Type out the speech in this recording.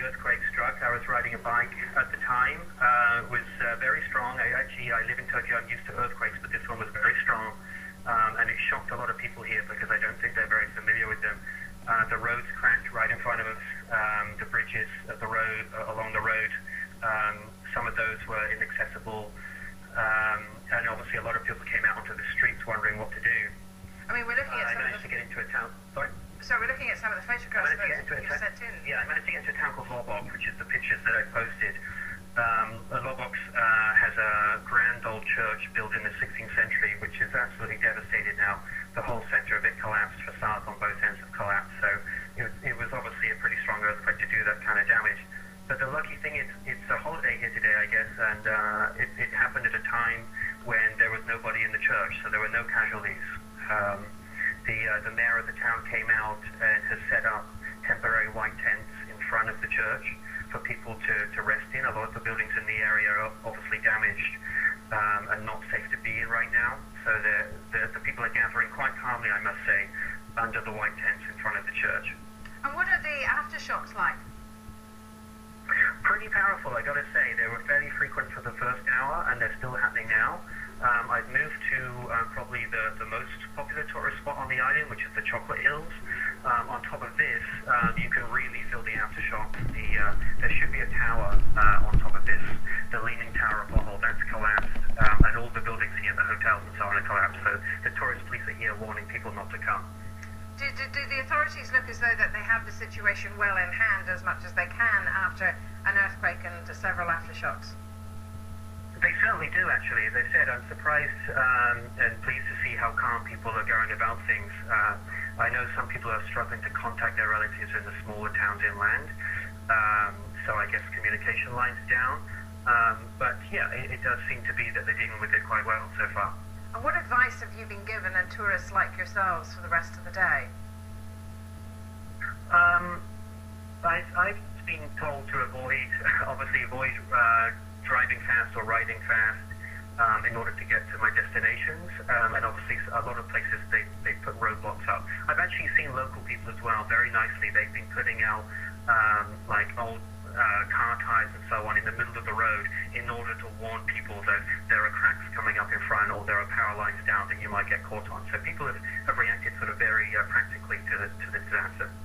earthquake struck. I was riding a bike at the time. It was very strong. I live in Tokyo. I'm used to earthquakes, but this one was very strong. And it shocked a lot of people here because I don't think they're very familiar with them. The roads cracked right in front of us. The bridges of the road, along the road, some of those were inaccessible. And obviously a lot of people came out onto the streets wondering what to do. I mean, we're looking at I managed to get into a town. Sorry? So we're looking at some of the photographs that you sent in. Yeah, I managed to get into a town called Lobok, which is the pictures that I posted. Lobok has a grand old church built in the 16th century, which is absolutely devastated now. The whole center of it collapsed, facades on both ends have collapsed, so it was obviously a pretty strong earthquake to do that kind of damage. But the lucky thing is, it's a holiday here today, I guess, and it happened at a time when there was nobody in the church, so there were no casualties. The mayor of the town came out and has set up temporary white tents in front of the church for people to rest in. A lot of the buildings in the area are obviously damaged and not safe to be in right now. So the people are gathering quite calmly, I must say, under the white tents in front of the church. And what are the aftershocks like? Pretty powerful, I gotta say. They were fairly frequent for the first hour, and they're still happening now. I've moved to probably the most popular tourist spot on the island, which is the Chocolate Hills. On top of this, you can really feel the aftershocks. There should be a tower on top of this. The Leaning Tower of Bohol, that's collapsed, and all the buildings here, the hotels and so on, are collapsed. So the tourist police are here warning people not to come. Do the authorities look as though that they have the situation well in hand as much as they can after an earthquake and several aftershocks? They certainly do, actually. As I said, I'm surprised and pleased to see how calm people are going about things. I know some people are struggling to contact their relatives in the smaller towns inland, so I guess communication lines down. But yeah, it does seem to be that they're dealing with it quite well so far. And what advice have you been given, and tourists like yourselves, for the rest of the day? I've been told to avoid driving fast or riding fast in order to get to my destinations. And obviously a lot of places they put roadblocks up. I've actually seen local people as well, very nicely. They've been putting out like old car tires and so on in the middle of the road in order to warn people that there are cracks coming up in front or there are power lines down that you might get caught on. So people have reacted sort of very practically to the disaster.